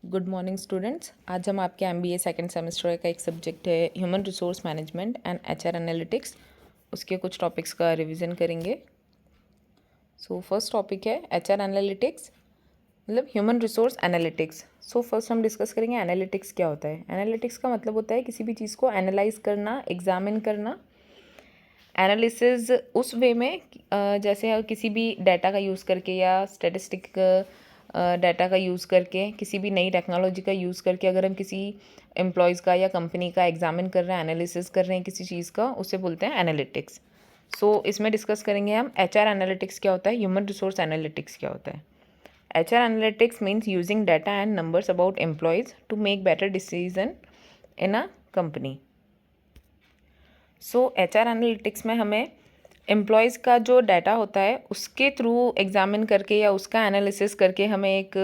Good morning students. आज हम आपके एमबीए सेकंड सेमेस्टर का एक सब्जेक्ट है human resource management and HR analytics, उसके कुछ टॉपिक्स का रिवीजन करेंगे। सो फर्स्ट टॉपिक है एचआर एनालिटिक्स, मतलब human resource analytics. So first हम डिस्कस करेंगे एनालिटिक्स क्या होता है। एनालिटिक्स का मतलब होता है किसी भी चीज़ को एनालाइज करना, एग्जामिन करना। एनालिसिस उस वे में जैसे किसी भी डाटा का यूज़ करके या स्टैटिस्टिक डाटा का यूज़ करके, किसी भी नई टेक्नोलॉजी का यूज़ करके अगर हम किसी एम्प्लॉयज़ का या कंपनी का एग्जामिन कर रहे हैं, एनालिसिस कर रहे हैं किसी चीज़ का, उसे बोलते हैं एनालिटिक्स। सो इसमें डिस्कस करेंगे हम एचआर एनालिटिक्स क्या होता है, ह्यूमन रिसोर्स एनालिटिक्स क्या होता है। HR analytics means using data and numbers about employees to make better decision in a company. So HR analytics में हमें एम्प्लॉयज़ का जो डाटा होता है उसके थ्रू एग्जामिन करके या उसका एनालिसिस करके हमें एक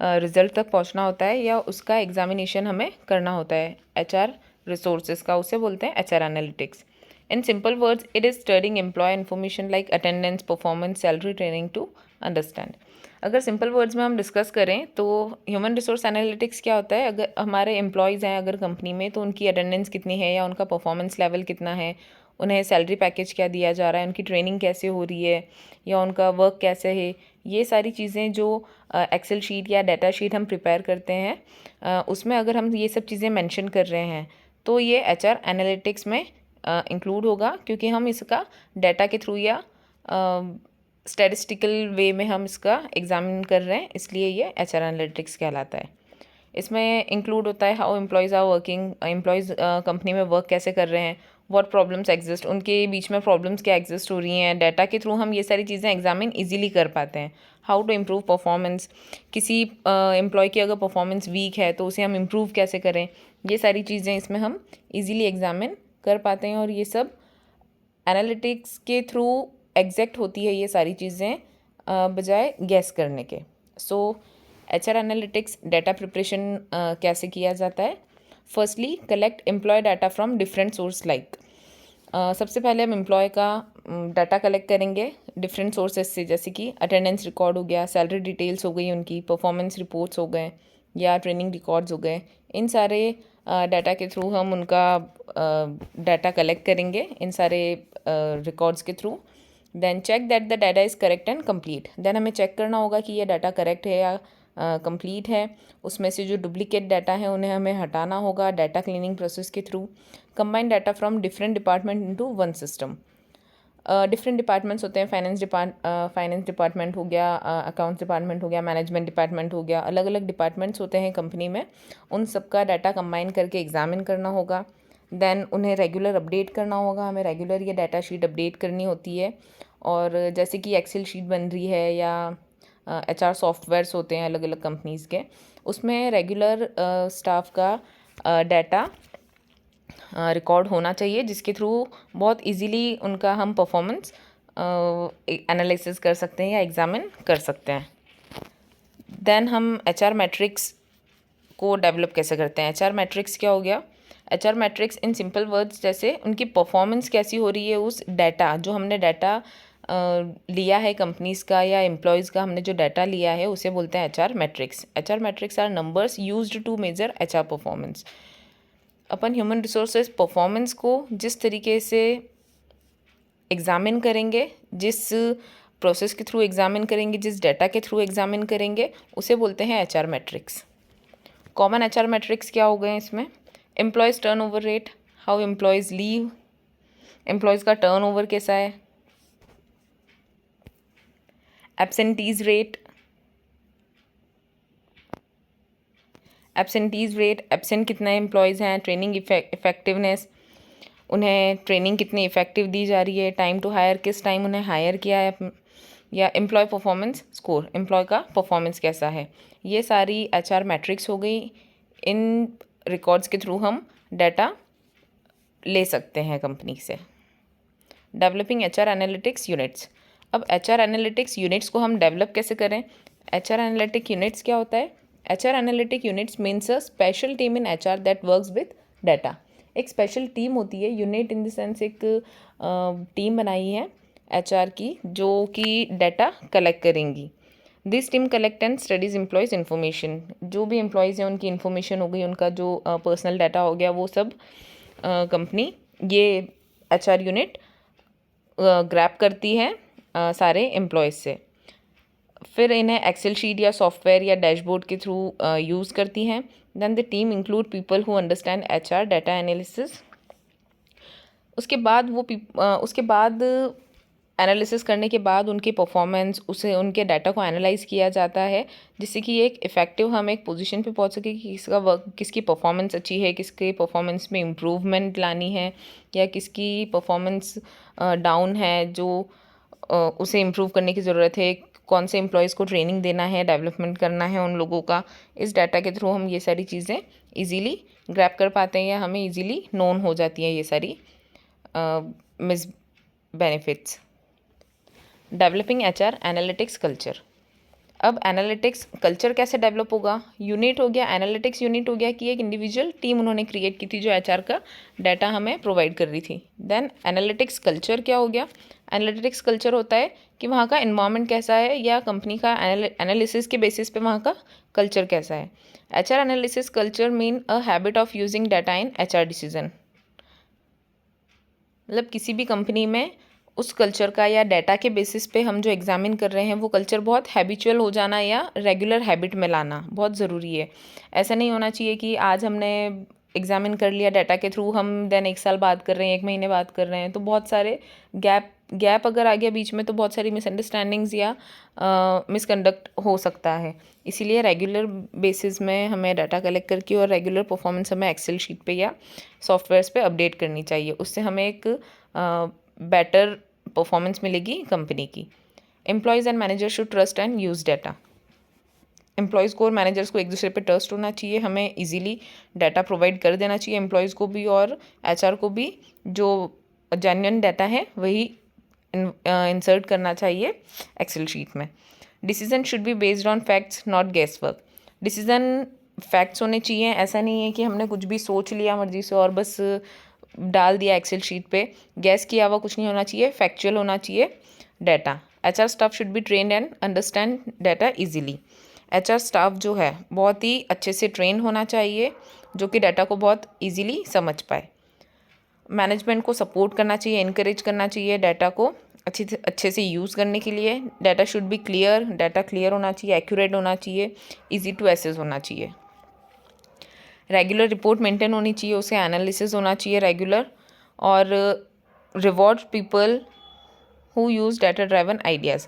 रिज़ल्ट तक पहुंचना होता है, या उसका एग्जामिनेशन हमें करना होता है एचआर रिसोर्सेज का, उसे बोलते हैं HR analytics. In simple words it is studying employee information like attendance, performance, salary, training to understand. अगर सिंपल वर्ड्स में हम डिस्कस करें तो ह्यूमन रिसोर्स एनालिटिक्स क्या होता है, अगर हमारे एम्प्लॉयज़ हैं अगर कंपनी में, तो उनकी अटेंडेंस कितनी है या उनका परफॉर्मेंस लेवल कितना है, उन्हें सैलरी पैकेज क्या दिया जा रहा है, उनकी ट्रेनिंग कैसे हो रही है या उनका वर्क कैसे है। ये सारी चीज़ें जो एक्सेल शीट या डाटा शीट हम प्रिपेयर करते हैं, उसमें अगर हम ये सब चीज़ें मेंशन कर रहे हैं तो ये एचआर एनालिटिक्स में इंक्लूड होगा, क्योंकि हम इसका डाटा के थ्रू या स्टैटिस्टिकल वे में हम इसका एग्जामिन कर रहे हैं, इसलिए ये एचआर एनालिटिक्स कहलाता है। इसमें इंक्लूड होता है how employees are working, employees company में वर्क कैसे कर रहे हैं, व्हाट प्रॉब्लम्स एग्जिस्ट, उनके बीच में प्रॉब्लम्स क्या एग्जिस्ट हो रही हैं। डाटा के थ्रू हम ये सारी चीज़ें एग्जामिन इजीली कर पाते हैं। हाउ टू इम्प्रूव परफॉर्मेंस, किसी एम्प्लॉय की अगर परफॉर्मेंस वीक है तो उसे हम इम्प्रूव कैसे करें, ये सारी चीज़ें इसमें हम इजीली एग्जामिन कर पाते हैं। और ये सब एनालिटिक्स के थ्रू एग्जैक्ट होती है ये सारी चीज़ें, बजाय गैस करने के। So HR analytics data preparation कैसे किया जाता है। Firstly collect employee data from different source like, सबसे पहले हम एम्प्लॉय का डाटा कलेक्ट करेंगे डिफरेंट सोर्सेज से, जैसे कि अटेंडेंस रिकॉर्ड हो गया, सैलरी डिटेल्स हो गई उनकी, परफॉर्मेंस रिपोर्ट्स हो गए या ट्रेनिंग रिकॉर्ड्स हो गए। इन सारे डाटा के थ्रू हम उनका डाटा कलेक्ट करेंगे, इन सारे रिकॉर्ड्स के through. Then check that the data is correct and complete, then हमें चेक करना होगा कि ये डाटा करेक्ट है या कंप्लीट है। उसमें से जो डुप्लीकेट डाटा है उन्हें हमें हटाना होगा डाटा क्लीनिंग प्रोसेस के through. Combine data from different department into one system. Different departments होते हैं, फाइनेंस डिपार्टमेंट हो गया, अकाउंट्स डिपार्टमेंट हो गया, मैनेजमेंट डिपार्टमेंट हो गया, अलग अलग डिपार्टमेंट्स होते हैं कंपनी में। उन सबका डाटा कंबाइन करके एग्जामिन करना होगा। देन उन्हें रेगुलर अपडेट करना होगा, हमें रेगुलर ये डाटा शीट अपडेट करनी होती है। और जैसे कि एक्सेल शीट बन रही है या एचआर सॉफ्टवेयर्स होते हैं अलग अलग कंपनीज़ के, उसमें रेगुलर स्टाफ का डाटा रिकॉर्ड होना चाहिए, जिसके थ्रू बहुत इजीली उनका हम परफॉर्मेंस एनालिसिस कर सकते हैं या एग्जामिन कर सकते हैं। देन हम एचआर मैट्रिक्स को डेवलप कैसे करते हैं। एचआर मैट्रिक्स क्या हो गया, एचआर मैट्रिक्स इन सिंपल वर्ड्स जैसे उनकी परफॉर्मेंस कैसी हो रही है, उस डाटा जो हमने डाटा लिया है कंपनीज़ का या एम्प्लॉयज़ का, हमने जो डाटा लिया है उसे बोलते हैं HR metrics. HR metrics are numbers used to measure HR performance. अपन ह्यूमन रिसोर्सेज परफॉर्मेंस को जिस तरीके से एग्ज़ामिन करेंगे, जिस प्रोसेस के थ्रू एग्ज़ामिन करेंगे, जिस डाटा के थ्रू एग्ज़ामिन करेंगे, उसे बोलते हैं HR matrix. Common HR matrix क्या हो गए इसमें, employees turnover rate, how employees leave, employees का टर्नओवर कैसा है, एब्सेंटीज़ रेट, एब्सेंट कितने एम्प्लॉयज़ हैं, ट्रेनिंग इफेक्टिवनेस, उन्हें ट्रेनिंग कितनी इफेक्टिव दी जा रही है, टाइम टू हायर, किस टाइम उन्हें हायर किया है, या एम्प्लॉय परफॉर्मेंस स्कोर, एम्प्लॉय का परफॉर्मेंस कैसा है। ये सारी एचआर मैट्रिक्स हो गई। इन रिकॉर्ड्स के थ्रू हम डाटा ले सकते हैं कंपनी से। डेवलपिंग एचआर एनालिटिक्स यूनिट्स, अब एचआर एनालिटिक्स यूनिट्स को हम डेवलप कैसे करें। एचआर एनालिटिक यूनिट्स क्या होता है, HR analytic units means a special team in HR that works with data. एक स्पेशल टीम होती है, यूनिट इन द सेंस एक टीम बनाई है एचआर की, जो कि डाटा कलेक्ट करेंगी। This team collect and studies employees information, जो भी एम्प्लॉयज़ हैं उनकी इन्फॉर्मेशन हो गई, उनका जो पर्सनल डाटा हो गया, वो सब कंपनी ये HR यूनिट ग्रैब करती है सारे एम्प्लॉयज़ से। फिर इन्हें एक्सेल शीट या सॉफ्टवेयर या डैशबोर्ड के थ्रू यूज़ करती हैं। Then the team include people who understand HR data analysis. उसके बाद एनालिसिस करने के बाद उनके परफॉर्मेंस, उसे उनके डाटा को एनालाइज किया जाता है, जिससे कि एक इफ़ेक्टिव हम एक पोजीशन पे पहुंच सके कि किसका वर्क, किसकी परफॉर्मेंस अच्छी है, किसके परफॉर्मेंस में इम्प्रूवमेंट लानी है, या किसकी परफॉर्मेंस डाउन है, जो उसे इम्प्रूव करने की ज़रूरत है, कौन से एम्प्लॉयज़ को ट्रेनिंग देना है, डेवलपमेंट करना है उन लोगों का। इस डाटा के थ्रू हम ये सारी चीज़ें ईज़िली ग्रैब कर पाते हैं, या हमें ईज़िली नोन हो जाती हैं ये सारी miss benefits. Developing HR analytics culture. अब एनालिटिक्स कल्चर कैसे डेवलप होगा? यूनिट हो गया, एनालिटिक्स यूनिट हो गया कि एक इंडिविजुअल टीम उन्होंने क्रिएट की थी जो HR का डाटा हमें प्रोवाइड कर रही थी। देन एनालिटिक्स कल्चर क्या हो गया? एनालिटिक्स कल्चर होता है कि वहाँ का इन्वायरमेंट कैसा है, या कंपनी का एनालिसिस के बेसिस पे वहाँ का कल्चर कैसा है। HR analysis culture mean a habit of using data in HR decision. मतलब किसी भी कंपनी में उस कल्चर का या डाटा के बेसिस पे हम जो एग्जामिन कर रहे हैं वो कल्चर बहुत हैबिचुअल हो जाना या रेगुलर हैबिट में लाना बहुत ज़रूरी है। ऐसा नहीं होना चाहिए कि आज हमने एग्जामिन कर लिया डाटा के थ्रू, हम देन 1 साल बाद कर रहे हैं, 1 महीने बाद कर रहे हैं, तो बहुत सारे गैप अगर आ गया बीच में तो बहुत सारी मिसअंडरस्टैंडिंग्स या मिसकंडक्ट हो सकता है। इसीलिए रेगुलर बेसिस में हमें डाटा कलेक्ट करके और रेगुलर परफॉर्मेंस हमें एक्सेल शीट पे या सॉफ्टवेयर्स पे अपडेट करनी चाहिए। उससे हमें एक बेटर परफॉर्मेंस मिलेगी कंपनी की। Employees and manager should trust and use data. Employees को और मैनेजर्स को एक दूसरे पे ट्रस्ट होना चाहिए, हमें इजीली डाटा प्रोवाइड कर देना चाहिए एम्प्लॉयज़ को भी और HR को भी। जो जेन्युइन डाटा है वही इंसर्ट करना चाहिए एक्सेल शीट में। Decision should be based on facts not guess work. Decision facts होने चाहिए, ऐसा नहीं है कि हमने कुछ भी सोच लिया मर्जी से और बस डाल दिया एक्सेल शीट पे। गैस किया हुआ कुछ नहीं होना चाहिए, फैक्चुअल होना चाहिए data. HR staff should be trained and understand data easily. HR staff जो है बहुत ही अच्छे से ट्रेन होना चाहिए, जो कि डाटा को बहुत ईजिली समझ पाए। मैनेजमेंट को सपोर्ट करना चाहिए, इनकरेज करना चाहिए डाटा को अच्छे से यूज़ करने के लिए। Data should be clear, data clear होना चाहिए, एक्यूरेट होना चाहिए, इजी टू एसेस होना चाहिए। रेगुलर रिपोर्ट मेंटेन होनी चाहिए, उसे एनालिसिस होना चाहिए रेगुलर। और reward people who use data driven ideas.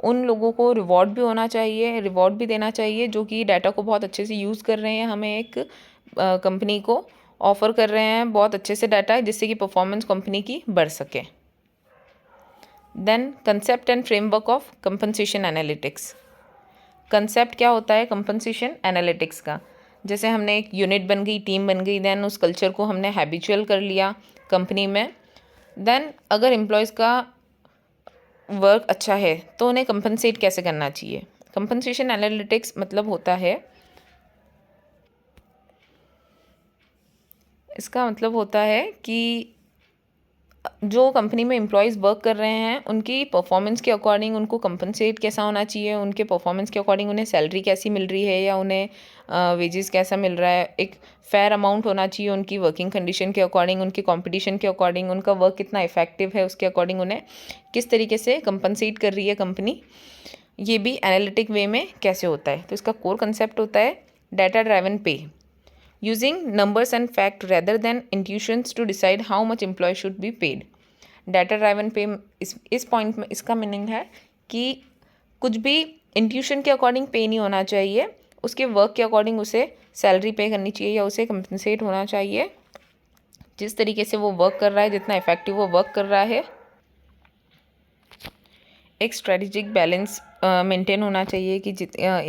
उन लोगों को रिवॉर्ड भी होना चाहिए, रिवॉर्ड भी देना चाहिए जो कि डाटा को बहुत अच्छे से यूज़ कर रहे हैं, हमें एक कंपनी को ऑफ़र कर रहे हैं बहुत अच्छे से डाटा, जिससे कि परफॉर्मेंस कंपनी की बढ़ सके। Then concept and framework of compensation analytics. Concept क्या होता है कंपनसेशन एनालिटिक्स का? जैसे हमने एक यूनिट बन गई, टीम बन गई, देन उस कल्चर को हमने हैबिचुअल कर लिया कंपनी में। देन अगर एम्प्लॉयज़ का वर्क अच्छा है तो उन्हें कंपनसेट कैसे करना चाहिए? कंपनसेशन एनालिटिक्स मतलब होता है, इसका मतलब होता है कि जो कंपनी में एम्प्लॉयज़ वर्क कर रहे हैं उनकी परफॉर्मेंस के अकॉर्डिंग उनको कंपनसेट कैसा होना चाहिए, उनके परफॉर्मेंस के अकॉर्डिंग उन्हें सैलरी कैसी मिल रही है या उन्हें वेजेस कैसा मिल रहा है। एक फेयर अमाउंट होना चाहिए उनकी वर्किंग कंडीशन के अकॉर्डिंग, उनके कंपटीशन के अकॉर्डिंग, उनका वर्क कितना इफेक्टिव है उसके अकॉर्डिंग उन्हें किस तरीके से कंपनसेट कर रही है कंपनी। ये भी एनालिटिक वे में कैसे होता है? तो इसका कोर कंसेप्ट होता है डाटा ड्राइवन पे, using numbers and fact rather than intuitions to decide how much employee should be paid. Data driven पे इस पॉइंट में इसका मीनिंग है कि कुछ भी इंट्यूशन के अकॉर्डिंग पे नहीं होना चाहिए, उसके वर्क के अकॉर्डिंग उसे सैलरी पे करनी चाहिए या उसे कंपनसेट होना चाहिए जिस तरीके से वो वर्क कर रहा है, जितना इफेक्टिव वो वर्क कर रहा है। एक स्ट्रेटेजिक बैलेंस मेंटेन होना चाहिए कि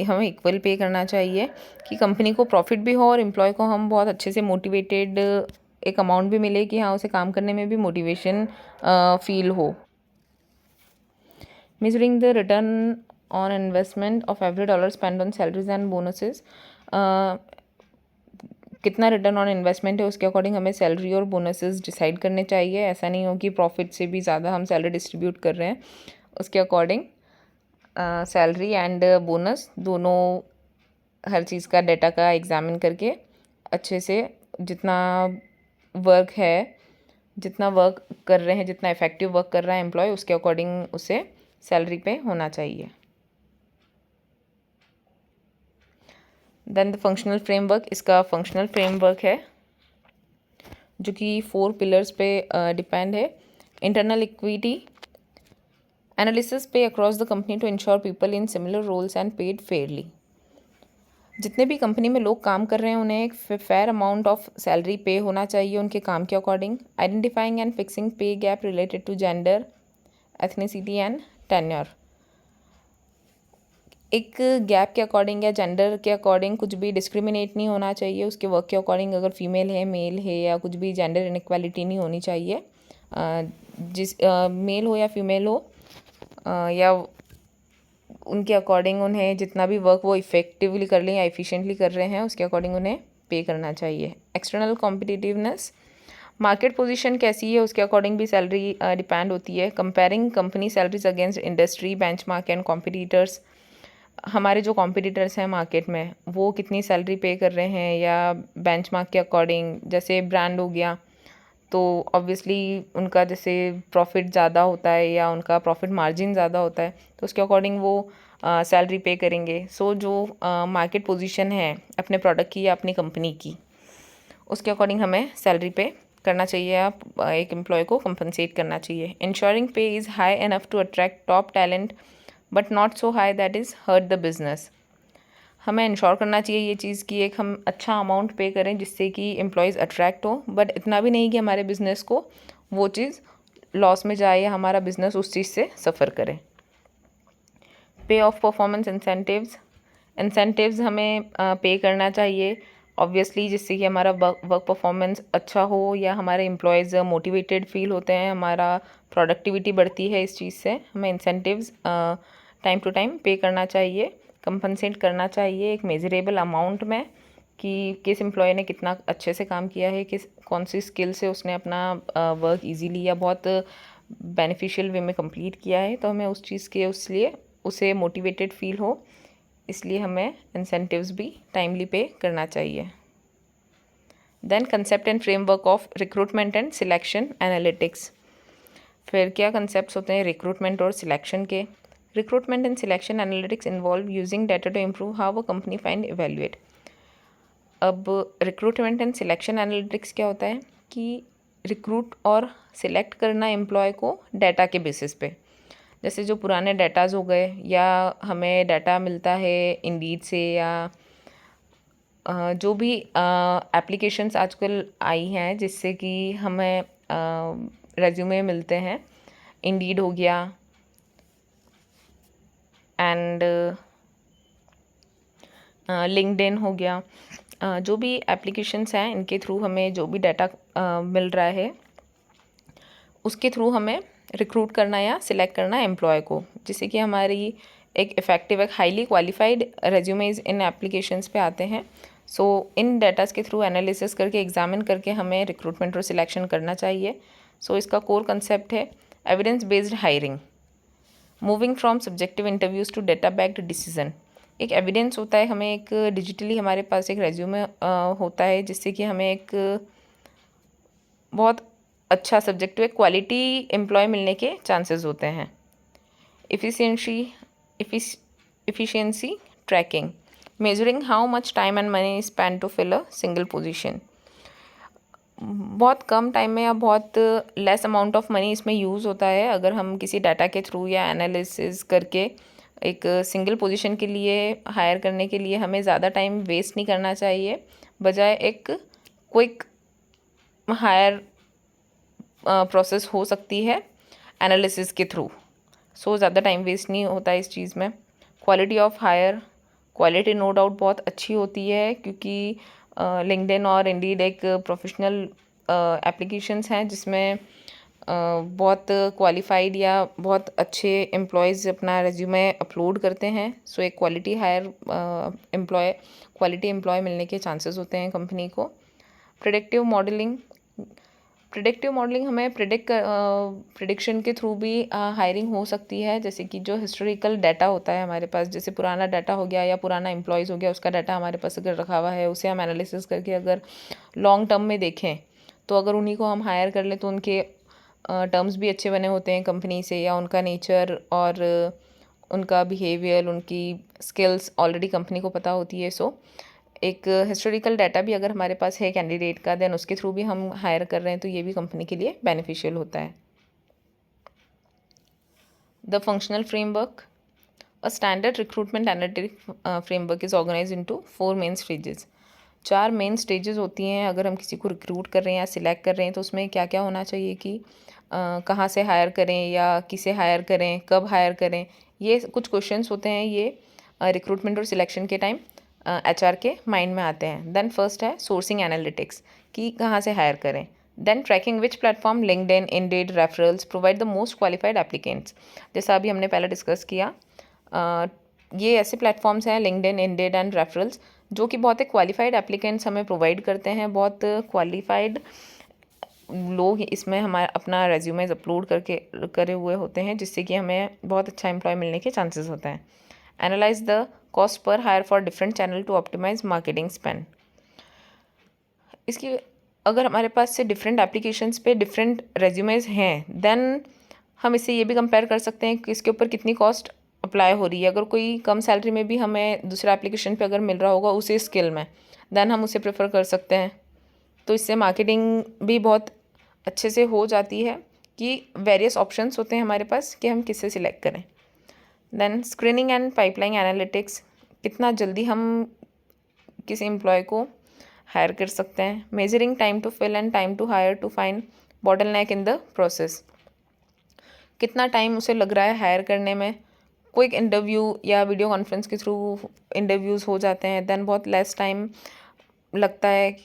हमें इक्वल पे करना चाहिए कि कंपनी को प्रॉफिट भी हो और एम्प्लॉय को हम बहुत अच्छे से मोटिवेटेड एक अमाउंट भी मिले कि हाँ उसे काम करने में भी मोटिवेशन फील हो। Measuring the return on investment of every dollar spend on salaries and bonuses. कितना रिटर्न ऑन इन्वेस्टमेंट है उसके अकॉर्डिंग हमें सैलरी और बोनसेस डिसाइड करने चाहिए। ऐसा नहीं हो कि प्रॉफिट से भी ज़्यादा हम सैलरी डिस्ट्रीब्यूट कर रहे हैं, उसके अकॉर्डिंग सैलरी एंड बोनस दोनों, हर चीज़ का डाटा का एग्जामिन करके अच्छे से जितना वर्क है, जितना वर्क कर रहे हैं, जितना इफ़ेक्टिव वर्क कर रहा है एम्प्लॉय, उसके अकॉर्डिंग उसे सैलरी पे होना चाहिए। देन द फंक्शनल फ्रेमवर्क, इसका फंक्शनल फ्रेमवर्क है जो कि 4 पिलर्स पे डिपेंड है। Internal equity analysis pay across the company to ensure people in similar roles and paid fairly. जितने भी कंपनी में लोग काम कर रहे हैं उन्हें एक फेयर अमाउंट ऑफ सैलरी पे होना चाहिए उनके काम के according. Identifying and fixing pay gap related to gender, ethnicity and tenure. एक गैप के अकॉर्डिंग या जेंडर के अकॉर्डिंग कुछ भी डिस्क्रिमिनेट नहीं होना चाहिए उसके वर्क के अकॉर्डिंग। अगर फीमेल है, मेल है या कुछ भी जेंडर इनइक्वालिटी नहीं होनी चाहिए। जिस मेल हो या फीमेल हो या उनके अकॉर्डिंग उन्हें जितना भी वर्क वो इफ़ेक्टिवली कर लें या एफिशिएंटली कर रहे हैं उसके अकॉर्डिंग उन्हें पे करना चाहिए। एक्सटर्नल कॉम्पिटिटिवनेस, मार्केट पोजीशन कैसी है उसके अकॉर्डिंग भी सैलरी डिपेंड होती है। Comparing company salaries against industry benchmark and competitors, हमारे जो कॉम्पिटिटर्स हैं मार्केट में वो कितनी सैलरी पे कर रहे हैं या बेंचमार्क के अकॉर्डिंग। जैसे ब्रांड हो गया तो ऑब्वियसली उनका जैसे प्रॉफिट ज़्यादा होता है या उनका प्रॉफिट मार्जिन ज़्यादा होता है तो उसके अकॉर्डिंग वो सैलरी पे करेंगे। सो जो मार्केट पोजीशन है अपने प्रोडक्ट की या अपनी कंपनी की उसके अकॉर्डिंग हमें सैलरी पे करना चाहिए। आप एक एम्प्लॉय को कंपनसेट करना चाहिए। Ensuring pay is high enough to attract top talent but not so high that is hurt the business. हमें इंश्योर करना चाहिए ये चीज़ कि एक हम अच्छा अमाउंट पे करें जिससे कि एम्प्लॉयज़ अट्रैक्ट हो, बट इतना भी नहीं कि हमारे बिज़नेस को वो चीज़ लॉस में जाए या हमारा बिज़नेस उस चीज़ से सफ़र करे। पे ऑफ परफॉर्मेंस इंसेंटिव्स, इंसेंटिव्स हमें पे करना चाहिए ऑब्वियसली जिससे कि हमारा वर्क परफॉर्मेंस अच्छा हो या हमारे एम्प्लॉयज़ मोटिवेटेड फील होते हैं, हमारा प्रोडक्टिविटी बढ़ती है। इस चीज़ से हमें इंसेंटिव्स टाइम टू टाइम पे करना चाहिए, कंपनसेट करना चाहिए एक मेजरेबल अमाउंट में कि किस एम्प्लॉय ने कितना अच्छे से काम किया है, किस कौन सी स्किल से उसने अपना वर्क इजीली या बहुत बेनिफिशियल वे में कंप्लीट किया है। तो हमें उस चीज़ के उसलिए उसे मोटिवेटेड फील हो, इसलिए हमें इंसेंटिव्स भी टाइमली पे करना चाहिए। Then concept and framework of recruitment and selection analytics. फिर क्या कंसेप्ट्स होते हैं रिक्रूटमेंट और सिलेक्शन के। Recruitment and selection analytics involve using data to improve how a company find evaluate. अब रिक्रूटमेंट एंड सिलेक्शन एनालिटिक्स क्या होता है कि रिक्रूट और सिलेक्ट करना एम्प्लॉय को डाटा के बेसिस पे। जैसे जो पुराने डाटाज हो गए या हमें डाटा मिलता है इंडीड से या जो भी एप्लीकेशंस आजकल आई हैं जिससे कि हमें रेज्यूमे मिलते हैं, इंडीड हो गया एंड लिंक्डइन हो गया। जो भी एप्लीकेशंस हैं इनके थ्रू हमें जो भी डाटा मिल रहा है उसके थ्रू हमें रिक्रूट करना या सिलेक्ट करना एम्प्लॉय को, जिससे कि हमारी एक इफ़ेक्टिव एक हाईली क्वालिफाइड रेज्यूमेज इन एप्लीकेशंस पे आते हैं। सो इन डाटास के थ्रू एनालिसिस करके एग्जामिन करके हमें रिक्रूटमेंट और सिलेक्शन करना चाहिए। सो इसका कोर कंसेप्ट है evidence based hiring, moving from subjective interviews to data backed decision. एक एविडेंस होता है, हमें एक डिजिटली हमारे पास एक रेज्यूमे होता है जिससे कि हमें एक बहुत अच्छा सब्जेक्टिव एक क्वालिटी एम्प्लॉय मिलने के चांसेस होते हैं। Efficiency tracking, measuring how much time and money spend to fill a single position. बहुत कम टाइम में या बहुत लेस अमाउंट ऑफ मनी इसमें यूज़ होता है अगर हम किसी डाटा के थ्रू या एनालिसिस करके एक सिंगल पोजीशन के लिए हायर करने के लिए हमें ज़्यादा टाइम वेस्ट नहीं करना चाहिए, बजाय एक क्विक हायर प्रोसेस हो सकती है एनालिसिस के थ्रू। सो ज़्यादा टाइम वेस्ट नहीं होता इस चीज़ में। Quality of hire, quality no doubt बहुत अच्छी होती है क्योंकि लिंक्डइन और इंडीड एक प्रोफेशनल एप्लीकेशंस हैं जिसमें बहुत क्वालिफाइड या बहुत अच्छे एम्प्लॉयज़ अपना रेज्यूमे अपलोड करते हैं। सो एक क्वालिटी हायर क्वालिटी एम्प्लॉय मिलने के चांसेस होते हैं कंपनी को। प्रेडिक्टिव मॉडलिंग, प्रिडिक्टिव मॉडलिंग हमें प्रिडिक्शन के थ्रू भी हायरिंग हो सकती है, जैसे कि जो हिस्टोरिकल डाटा होता है हमारे पास, जैसे पुराना डाटा हो गया या पुराना एम्प्लॉयज़ हो गया, उसका डाटा हमारे पास अगर रखा हुआ है, उसे हम एनालिसिस करके अगर लॉन्ग टर्म में देखें तो अगर उन्हीं को हम हायर कर लें तो उनके टर्म्स भी अच्छे बने होते हैं कंपनी से, या उनका नेचर और उनका बिहेवियर, उनकी स्किल्स ऑलरेडी कंपनी को पता होती है। सो एक हिस्टोरिकल डाटा भी अगर हमारे पास है कैंडिडेट का, देन उसके थ्रू भी हम हायर कर रहे हैं तो ये भी कंपनी के लिए बेनिफिशियल होता है। The functional framework, a standard recruitment analytic framework is organise into 4 main stages. 4 main stages होती हैं अगर हम किसी को रिक्रूट कर रहे हैं या सिलेक्ट कर रहे हैं तो उसमें क्या क्या होना चाहिए कि कहाँ से हायर करें या किसे हायर करें, कब हायर करें, ये कुछ क्वेश्चंस होते हैं, ये रिक्रूटमेंट और सिलेक्शन के टाइम एचआर के माइंड में आते हैं। देन फर्स्ट है सोर्सिंग एनालिटिक्स, कि कहाँ से हायर करें। Then tracking which platform, LinkedIn, Indeed, referrals provide the most qualified applicants, जैसा अभी हमने पहले डिस्कस किया। ये ऐसे प्लेटफॉर्म्स हैं लिंक्डइन, इंडीड एंड रेफरल्स जो कि बहुत ही क्वालिफाइड एप्लीकेंट्स हमें प्रोवाइड करते हैं। बहुत क्वालिफाइड लोग इसमें हमारा अपना रेज्यूमेज अपलोड करके करे हुए होते हैं, जिससे कि हमें बहुत अच्छा एम्प्लॉय मिलने के चांसेस होते हैं। Analyse the cost per hire for different channel to optimise marketing spend. इसकी अगर हमारे पास से डिफरेंट एप्लीकेशंस पे डिफरेंट रेज्यूमेज हैं, देन हम इससे ये भी कंपेयर कर सकते हैं कि इसके ऊपर कितनी कॉस्ट अप्लाई हो रही है। अगर कोई कम सैलरी में भी हमें दूसरा एप्लीकेशन पे अगर मिल रहा होगा उसी स्किल में, देन हम उसे प्रेफर कर सकते हैं। तो इससे मार्केटिंग भी बहुत अच्छे से हो जाती है कि वेरियस ऑप्शंस होते हैं हमारे पास कि हम किससे सिलेक्ट करें। Then screening and pipeline analytics, कितना जल्दी हम किसी एम्प्लॉय को हायर कर सकते हैं। Measuring time to fill and time to hire to find bottleneck in the process, कितना टाइम उसे लग रहा है हायर करने में। क्विक इंटरव्यू या वीडियो कॉन्फ्रेंस के थ्रू इंटरव्यूज़ हो जाते हैं, देन बहुत लेस टाइम लगता है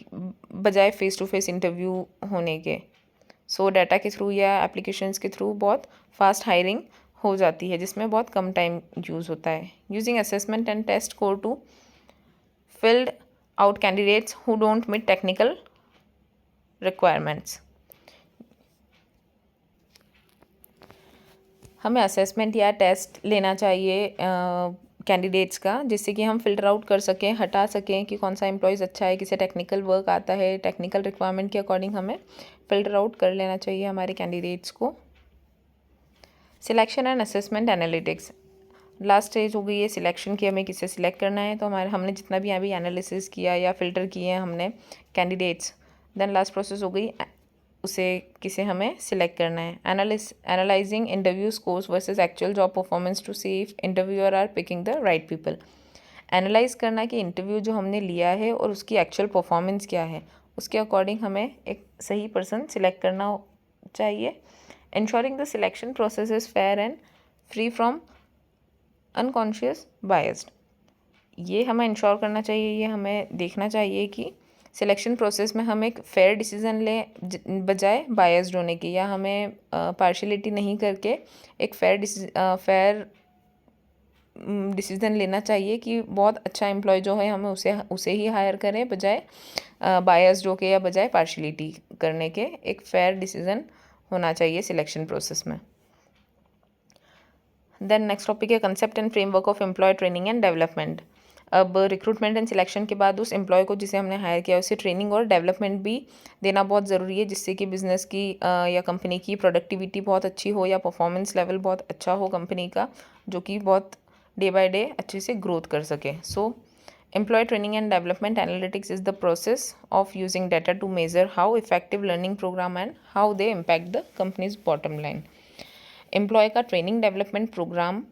बजाय फेस टू फेस इंटरव्यू होने के। सो डाटा के थ्रू या एप्लीकेशंस के थ्रू बहुत फास्ट हायरिंग हो जाती है, जिसमें बहुत कम टाइम यूज़ होता है। Using assessment and test score to filter out candidates who don't meet technical requirements, हमें असेसमेंट या टेस्ट लेना चाहिए कैंडिडेट्स का, जिससे कि हम फ़िल्टर आउट कर सकें, हटा सकें कि कौन सा एम्प्लॉयज़ अच्छा है, किसे टेक्निकल वर्क आता है। टेक्निकल रिक्वायरमेंट के अकॉर्डिंग हमें फ़िल्टर आउट कर लेना चाहिए हमारे कैंडिडेट्स को। Selection and assessment analytics, last stage हो गई है सिलेक्शन की, हमें किसे सिलेक्ट करना है। तो हमने जितना भी अभी एनालिसिस किया या फ़िल्टर किए हैं हमने कैंडिडेट्स, देन लास्ट प्रोसेस हो गई उसे किसे हमें सिलेक्ट करना है। Analysing interview scores versus actual job performance to see if interviewer are picking the right people. Analyse करना कि इंटरव्यू जो हमने लिया है और उसकी एक्चुअल परफॉर्मेंस क्या है, उसके अकॉर्डिंग हमें एक सही पर्सन सिलेक्ट करना चाहिए। Ensuring the selection process is fair and free from unconscious biased, ये हमें इंश्योर करना चाहिए, ये हमें देखना चाहिए कि सिलेक्शन प्रोसेस में हम एक फेयर डिसीज़न लें बजाय बायस्ड होने की, या हमें पार्शियलिटी नहीं करके एक फेयर डिसीज़न लेना चाहिए कि बहुत अच्छा एम्प्लॉय जो है हमें उसे ही हायर करें बजाय बायस्ड होके या बजाय पार्शियलिटी करने के। एक फेयर डिसीज़न होना चाहिए सिलेक्शन प्रोसेस में। देन नेक्स्ट टॉपिक है concept and framework of employee training and development. अब रिक्रूटमेंट एंड सिलेक्शन के बाद उस एम्प्लॉय को जिसे हमने हायर किया उसे ट्रेनिंग और डेवलपमेंट भी देना बहुत ज़रूरी है, जिससे कि बिज़नेस की या कंपनी की प्रोडक्टिविटी बहुत अच्छी हो या परफॉर्मेंस लेवल बहुत अच्छा हो कंपनी का, जो कि बहुत डे बाय डे अच्छे से ग्रोथ कर सके। So employ training and development analytics is the process of using data to measure how effective learning program and how they impact the companies bottom line. Employ का training development program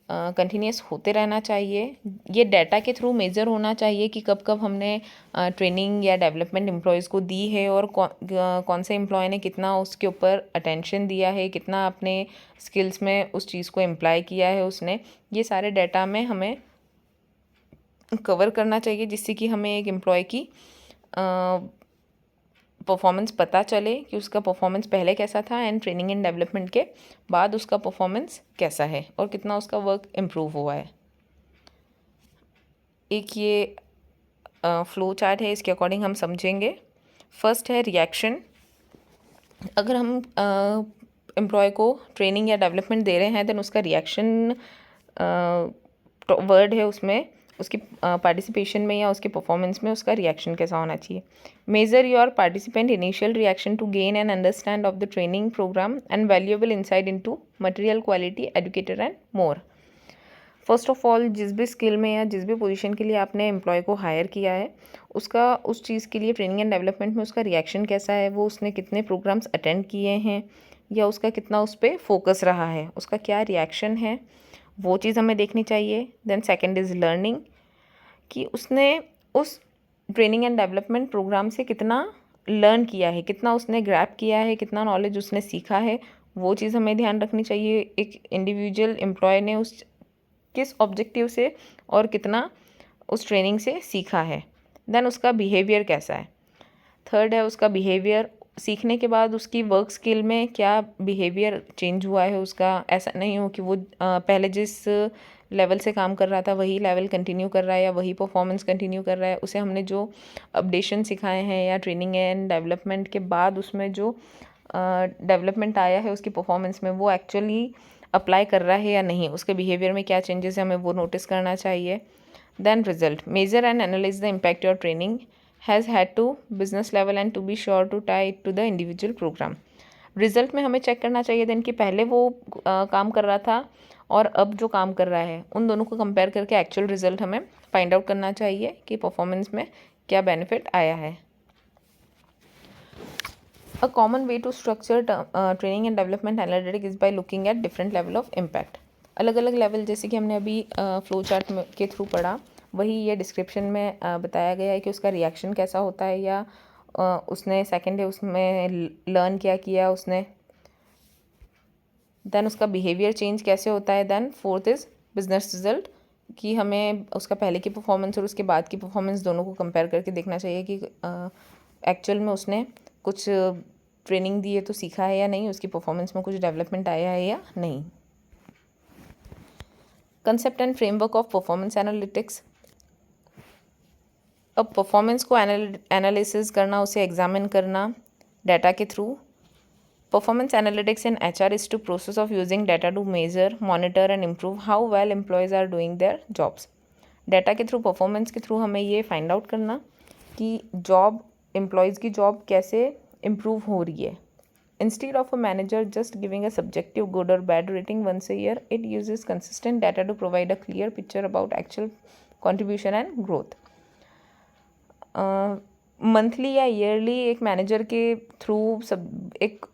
continuous होते रहना चाहिए। ये data के through measure होना चाहिए कि कब कब हमने ट्रेनिंग या डेवलपमेंट एम्प्लॉयज़ को दी है और कौन से एम्प्लॉय ने कितना उसके ऊपर अटेंशन दिया है, कितना अपने स्किल्स में उस चीज़ को इम्प्लाई किया है उसने। ये सारे डाटा में हमें कवर करना चाहिए, जिससे कि हमें एक एम्प्लॉय की परफॉर्मेंस पता चले कि उसका परफॉर्मेंस पहले कैसा था एंड ट्रेनिंग एंड डेवलपमेंट के बाद उसका परफॉर्मेंस कैसा है और कितना उसका वर्क इम्प्रूव हुआ है। एक ये फ्लो चार्ट है, इसके अकॉर्डिंग हम समझेंगे। फर्स्ट है रिएक्शन, अगर हम एम्प्लॉय को ट्रेनिंग या डेवलपमेंट दे रहे हैं देन उसका रिएक्शन वर्ड है उसमें, उसकी पार्टिसिपेशन में या उसके परफॉर्मेंस में उसका रिएक्शन कैसा होना चाहिए। Measure your participant initial reaction to gain and understand of the training programme and valuable insight into material quality educator and more. First of all, जिस भी स्किल में या जिस भी पोजीशन के लिए आपने एम्प्लॉय को हायर किया है उसका उस चीज़ के लिए ट्रेनिंग एंड डेवलपमेंट में उसका रिएक्शन कैसा है, वो उसने कितने प्रोग्राम्स अटेंड किए हैं या उसका कितना उस पर फोकस रहा है, उसका क्या रिएक्शन है, वो चीज़ हमें देखनी चाहिए। देन सेकंड इज़ लर्निंग, कि उसने उस ट्रेनिंग एंड डेवलपमेंट प्रोग्राम से कितना लर्न किया है, कितना उसने ग्रैब किया है, कितना नॉलेज उसने सीखा है, वो चीज़ हमें ध्यान रखनी चाहिए। एक इंडिविजुअल एम्प्लॉय ने उस किस ऑब्जेक्टिव से और कितना उस ट्रेनिंग से सीखा है। देन उसका बिहेवियर कैसा है। थर्ड है उसका बिहेवियर, सीखने के बाद उसकी वर्क स्किल में क्या बिहेवियर चेंज हुआ है उसका। ऐसा नहीं हो कि वो पहले जिस लेवल से काम कर रहा था वही लेवल कंटिन्यू कर रहा है या वही परफॉर्मेंस कंटिन्यू कर रहा है। उसे हमने जो अपडेशन सिखाए हैं या ट्रेनिंग एंड डेवलपमेंट के बाद उसमें जो डेवलपमेंट आया है उसकी परफॉर्मेंस में, वो एक्चुअली अप्लाई कर रहा है या नहीं, उसके बिहेवियर में क्या चेंजेस है हमें वो नोटिस करना चाहिए। Then result, measure and analyse the impact your training has had to business level and to be sure to tie it to the individual programme. Result में हमें चेक करना चाहिए देन कि पहले वो काम कर रहा था और अब जो काम कर रहा है उन दोनों को कंपेयर करके एक्चुअल रिजल्ट हमें फाइंड आउट करना चाहिए कि परफॉर्मेंस में क्या बेनिफिट आया है। A common way to structure training and development analytic is by looking at different level of impact। अलग अलग लेवल, जैसे कि हमने अभी फ्लो चार्ट के थ्रू पढ़ा, वही ये डिस्क्रिप्शन में बताया गया है कि उसका रिएक्शन कैसा होता है या उसने सेकंड है उसमें लर्न क्या किया उसने। देन उसका बिहेवियर चेंज कैसे होता है। Then fourth is business result, कि हमें उसका पहले की परफॉर्मेंस और उसके बाद की परफॉर्मेंस दोनों को कंपेयर करके देखना चाहिए कि एक्चुअल में उसने कुछ ट्रेनिंग दी है तो सीखा है या नहीं, उसकी परफॉर्मेंस में कुछ डेवलपमेंट आया है या नहीं। Concept and framework of performance analytics. अब परफॉर्मेंस को एनालिसिस करना, उसे एग्जामिन करना डाटा के through. Performance analytics in HR is to process of using data to measure, monitor and improve how well employees are doing their jobs। Data के through, performance के through हमें ये find out करना कि job, employees की job कैसे improve हो रही है। Instead of a manager just giving a subjective good or bad rating once a year, it uses consistent data to provide a clear picture about actual contribution and growth। Monthly या yearly एक manager के through सब एक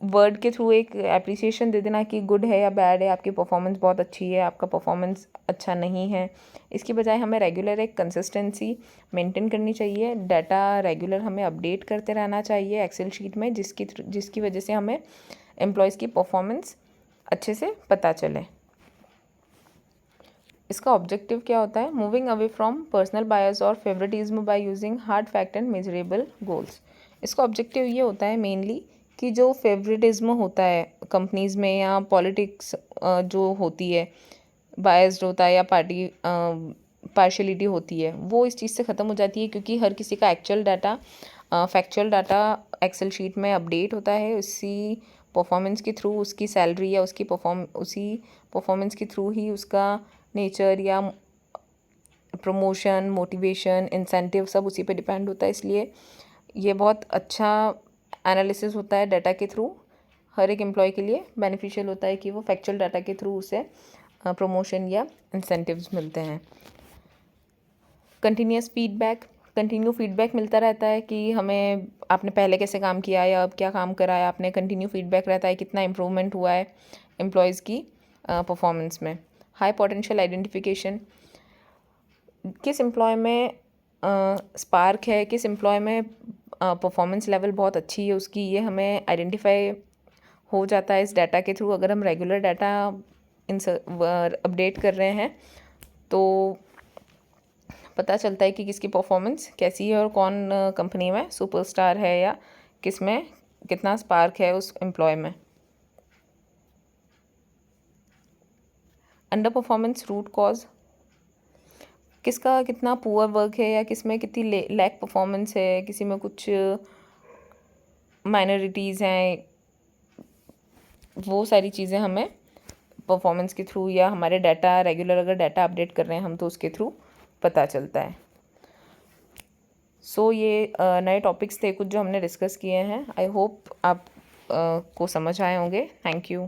word के through एक appreciation दे देना कि good है या बैड है, आपकी परफॉर्मेंस बहुत अच्छी है, आपका परफॉर्मेंस अच्छा नहीं है। इसकी बजाय हमें रेगुलर एक कंसिस्टेंसी मेंटेन करनी चाहिए। डाटा रेगुलर हमें अपडेट करते रहना चाहिए एक्सेल शीट में, जिसकी वजह से हमें एम्प्लॉयज़ की परफॉर्मेंस अच्छे से पता चले। इसका ऑब्जेक्टिव क्या होता है। Moving away from personal bias और favouritism by using hard fact and measurable goals. इसका ऑब्जेक्टिव ये होता है मेनली कि जो फेवरेटिज्म होता है कंपनीज़ में या पॉलिटिक्स जो होती है, बायस्ड होता है या पार्शलिटी होती है, वो इस चीज़ से ख़त्म हो जाती है, क्योंकि हर किसी का actual data, factual data excel sheet में अपडेट होता है। उसी परफॉर्मेंस के थ्रू उसकी सैलरी या उसी परफॉर्मेंस के थ्रू ही उसका नेचर या प्रमोशन, मोटिवेशन, इंसेंटिव सब उसी पे डिपेंड होता है। इसलिए ये बहुत अच्छा एनालिसिस होता है डाटा के थ्रू। हर एक एम्प्लॉय के लिए बेनिफिशियल होता है कि वो फैक्चुअल डाटा के थ्रू उसे प्रमोशन या इंसेंटिव्स मिलते हैं। कंटिन्यूस फीडबैक, कंटिन्यू फीडबैक मिलता रहता है कि हमें आपने पहले कैसे काम किया या अब क्या काम करा है आपने। कंटिन्यू फीडबैक रहता है कितना इम्प्रूवमेंट हुआ है एम्प्लॉयज़ की परफॉर्मेंस में। हाई पोटेंशियल आइडेंटिफिकेशन, किस एम्प्लॉय में स्पार्क है, किस एम्प्लॉय में परफॉर्मेंस लेवल बहुत अच्छी है उसकी, ये हमें आइडेंटिफाई हो जाता है इस डाटा के थ्रू। अगर हम रेगुलर डाटा अपडेट कर रहे हैं तो पता चलता है कि किसकी परफॉर्मेंस कैसी है और कौन कंपनी में सुपरस्टार है या किस में कितना स्पार्क है उस एम्प्लॉय में। अंडर परफॉर्मेंस रूट कॉज, किसका कितना पुअर वर्क है या किस में कितनी लैक परफॉर्मेंस है, किसी में कुछ माइनॉरिटीज़ हैं, वो सारी चीज़ें हमें परफॉर्मेंस के थ्रू या हमारे डाटा रेगुलर अगर डाटा अपडेट कर रहे हैं हम तो उसके थ्रू पता चलता है। सो ये नए टॉपिक्स थे कुछ जो हमने डिस्कस किए हैं। आई होप आप को समझ आए होंगे। Thank you.